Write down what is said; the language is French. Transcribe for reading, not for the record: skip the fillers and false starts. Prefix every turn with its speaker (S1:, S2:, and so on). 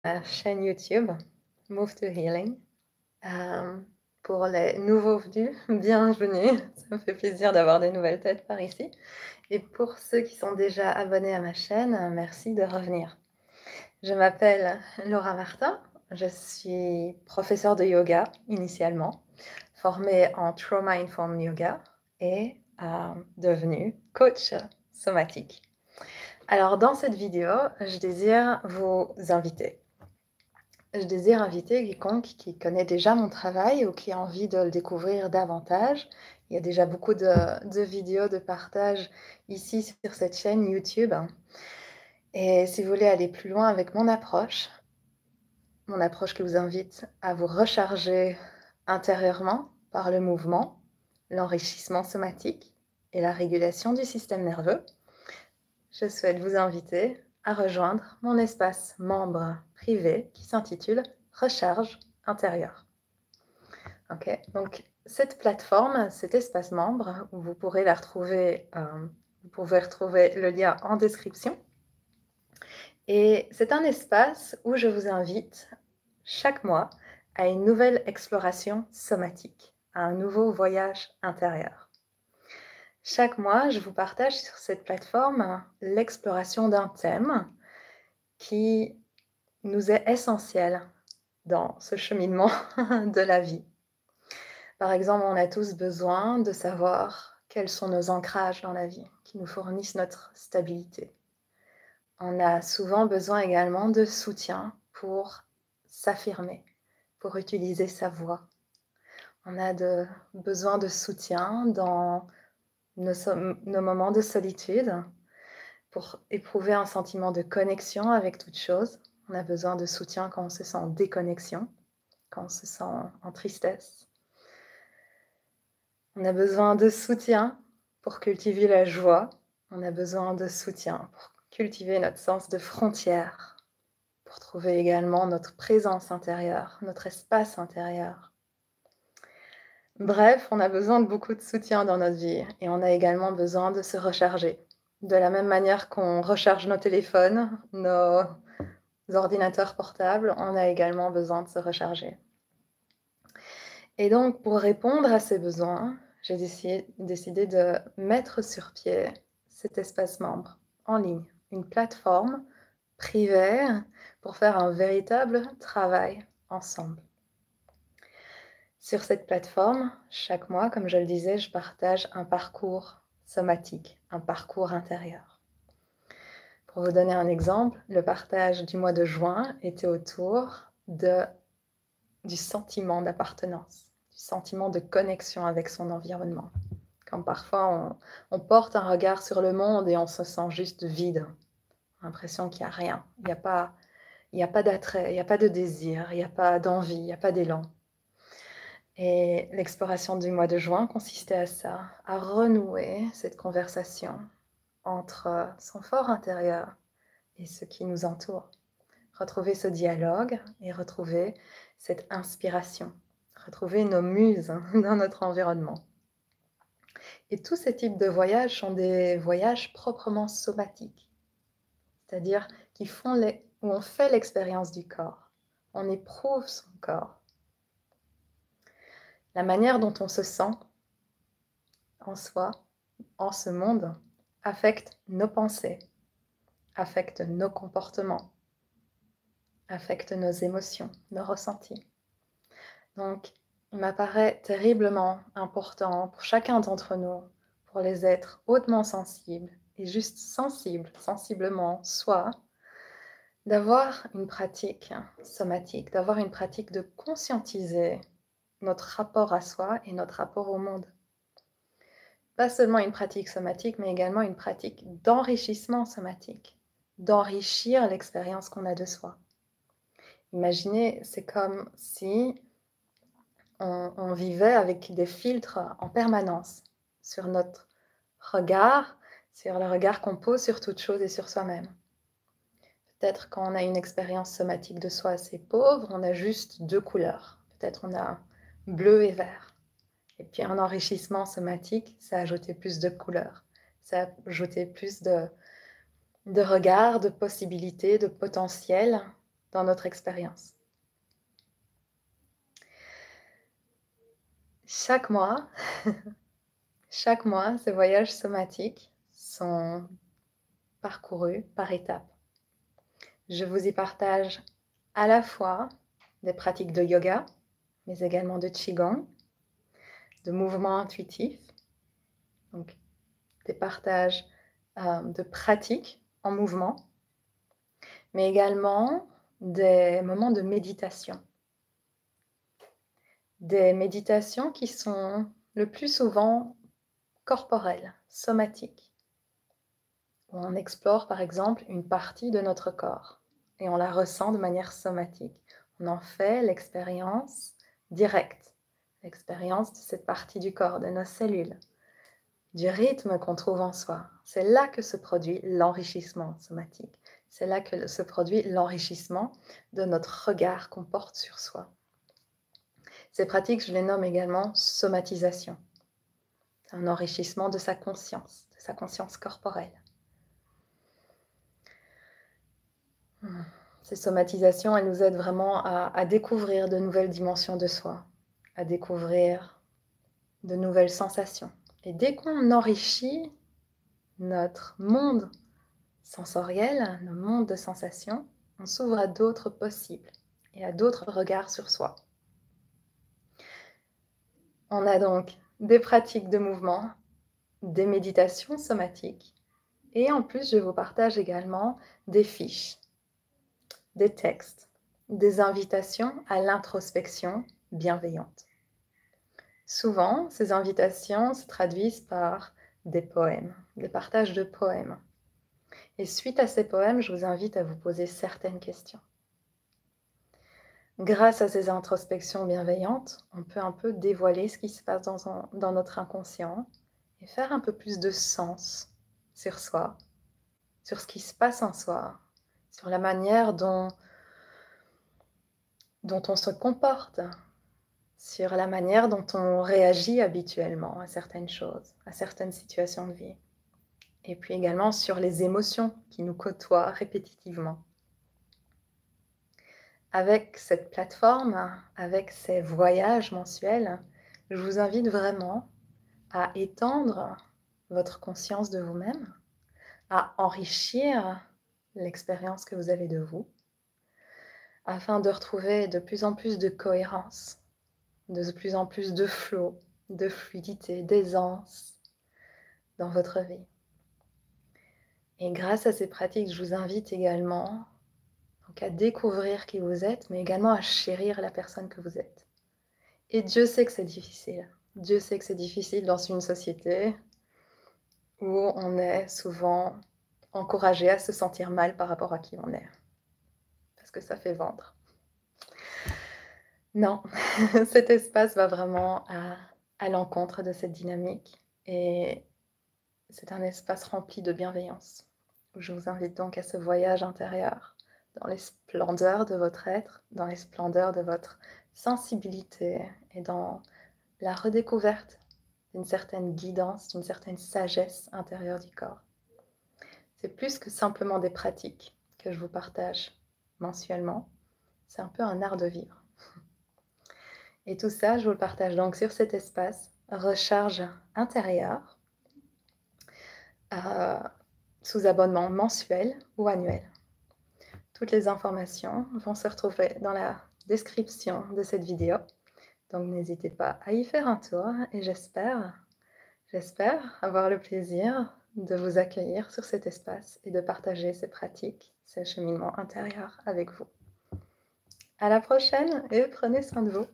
S1: ma chaîne YouTube Move to Healing. Euh, pour les nouveaux venus, bienvenue. Ça me fait plaisir d'avoir des nouvelles têtes par ici. Et pour ceux qui sont déjà abonnés à ma chaîne, merci de revenir. Je m'appelle Laura Martin. Je suis professeure de yoga initialement, formée en Trauma Informed Yoga et devenue coach somatique. Alors dans cette vidéo, je désire vous inviter. Je désire inviter quiconque qui connaît déjà mon travail ou qui a envie de le découvrir davantage. Il y a déjà beaucoup de vidéos de partage ici sur cette chaîne YouTube. Et si vous voulez aller plus loin avec mon approche qui vous invite à vous recharger intérieurement par le mouvement, l'enrichissement somatique et la régulation du système nerveux, je souhaite vous inviter à rejoindre mon espace membre privé qui s'intitule Recharge intérieure. Ok, donc cette plateforme, cet espace membre, vous pourrez la retrouver, vous pouvez retrouver le lien en description. Et c'est un espace où je vous invite chaque mois à une nouvelle exploration somatique, à un nouveau voyage intérieur. Chaque mois, je vous partage sur cette plateforme l'exploration d'un thème qui nous est essentiel dans ce cheminement de la vie. Par exemple, on a tous besoin de savoir quels sont nos ancrages dans la vie, qui nous fournissent notre stabilité. On a souvent besoin également de soutien pour s'affirmer, pour utiliser sa voix. On a besoin de soutien dans nos moments de solitude, pour éprouver un sentiment de connexion avec toute chose. On a besoin de soutien quand on se sent en déconnexion, quand on se sent en tristesse. On a besoin de soutien pour cultiver la joie. On a besoin de soutien pour cultiver notre sens de frontière, pour trouver également notre présence intérieure, notre espace intérieur. Bref, on a besoin de beaucoup de soutien dans notre vie et on a également besoin de se recharger. De la même manière qu'on recharge nos téléphones, nos ordinateurs portables, on a également besoin de se recharger. Et donc, pour répondre à ces besoins, j'ai décidé de mettre sur pied cet espace membre en ligne, une plateforme privée pour faire un véritable travail ensemble. Sur cette plateforme, chaque mois, comme je le disais, je partage un parcours somatique, un parcours intérieur. Pour vous donner un exemple, le partage du mois de juin était autour du sentiment d'appartenance, du sentiment de connexion avec son environnement. Quand parfois on porte un regard sur le monde et on se sent juste vide, l'impression qu'il n'y a rien, il n'y a pas d'attrait, il n'y a pas de désir, il n'y a pas d'envie, il n'y a pas d'élan. Et l'exploration du mois de juin consistait à ça, à renouer cette conversation entre son fort intérieur et ce qui nous entoure. Retrouver ce dialogue et retrouver cette inspiration, retrouver nos muses dans notre environnement. Et tous ces types de voyages sont des voyages proprement somatiques, c'est-à-dire où on fait l'expérience du corps, on éprouve son corps. La manière dont on se sent en soi, en ce monde, affecte nos pensées, affecte nos comportements, affecte nos émotions, nos ressentis. Donc, il m'apparaît terriblement important pour chacun d'entre nous, pour les êtres hautement sensibles et juste sensiblement soi, d'avoir une pratique somatique, d'avoir une pratique de conscientiser notre rapport à soi et notre rapport au monde. Pas seulement une pratique somatique, mais également une pratique d'enrichissement somatique, d'enrichir l'expérience qu'on a de soi. Imaginez, c'est comme si on vivait avec des filtres en permanence sur notre regard, sur le regard qu'on pose sur toute chose et sur soi-même. Peut-être quand on a une expérience somatique de soi assez pauvre, on a juste deux couleurs. Peut-être on a bleu et vert. Et puis un enrichissement somatique, ça a ajouté plus de couleurs. Ça a ajouté plus de regards, de possibilités, de potentiel. dans notre expérience. Chaque mois, chaque mois, ces voyages somatiques sont parcourus par étapes. Je vous y partage à la fois des pratiques de yoga, mais également de qigong, de mouvements intuitifs, donc des partages de pratiques en mouvement, mais également des moments de méditation. Des méditations qui sont le plus souvent corporelles, somatiques, où on explore par exemple une partie de notre corps et on la ressent de manière somatique. On en fait l'expérience directe, l'expérience de cette partie du corps, de nos cellules, du rythme qu'on trouve en soi. C'est là que se produit l'enrichissement somatique. C'est là que se produit l'enrichissement de notre regard qu'on porte sur soi. Ces pratiques, je les nomme également somatisation. C'est un enrichissement de sa conscience corporelle. Ces somatisations, elles nous aident vraiment à découvrir de nouvelles dimensions de soi, à découvrir de nouvelles sensations. Et dès qu'on enrichit notre monde sensoriel, nos mondes de sensations, on s'ouvre à d'autres possibles et à d'autres regards sur soi. On a donc des pratiques de mouvement, des méditations somatiques et en plus, je vous partage également des fiches, des textes, des invitations à l'introspection bienveillante. Souvent, ces invitations se traduisent par des poèmes, des partages de poèmes. Et suite à ces poèmes, je vous invite à vous poser certaines questions. Grâce à ces introspections bienveillantes, on peut un peu dévoiler ce qui se passe dans notre inconscient et faire un peu plus de sens sur soi, sur ce qui se passe en soi, sur la manière dont on se comporte, sur la manière dont on réagit habituellement à certaines choses, à certaines situations de vie. Et puis également sur les émotions qui nous côtoient répétitivement. Avec cette plateforme, avec ces voyages mensuels, je vous invite vraiment à étendre votre conscience de vous-même, à enrichir l'expérience que vous avez de vous, afin de retrouver de plus en plus de cohérence, de plus en plus de flow, de fluidité, d'aisance dans votre vie. Et grâce à ces pratiques, je vous invite également donc à découvrir qui vous êtes, mais également à chérir la personne que vous êtes. Et Dieu sait que c'est difficile. Dieu sait que c'est difficile dans une société où on est souvent encouragé à se sentir mal par rapport à qui on est. Parce que ça fait vendre. Non, cet espace va vraiment à l'encontre de cette dynamique. Et c'est un espace rempli de bienveillance. Je vous invite donc à ce voyage intérieur dans les splendeurs de votre être, dans les splendeurs de votre sensibilité et dans la redécouverte d'une certaine guidance, d'une certaine sagesse intérieure du corps. C'est plus que simplement des pratiques que je vous partage mensuellement, c'est un peu un art de vivre. Et tout ça, je vous le partage donc sur cet espace recharge intérieure sous abonnement mensuel ou annuel. Toutes les informations vont se retrouver dans la description de cette vidéo. Donc n'hésitez pas à y faire un tour et j'espère avoir le plaisir de vous accueillir sur cet espace et de partager ces pratiques, ces cheminements intérieurs avec vous. À la prochaine et prenez soin de vous.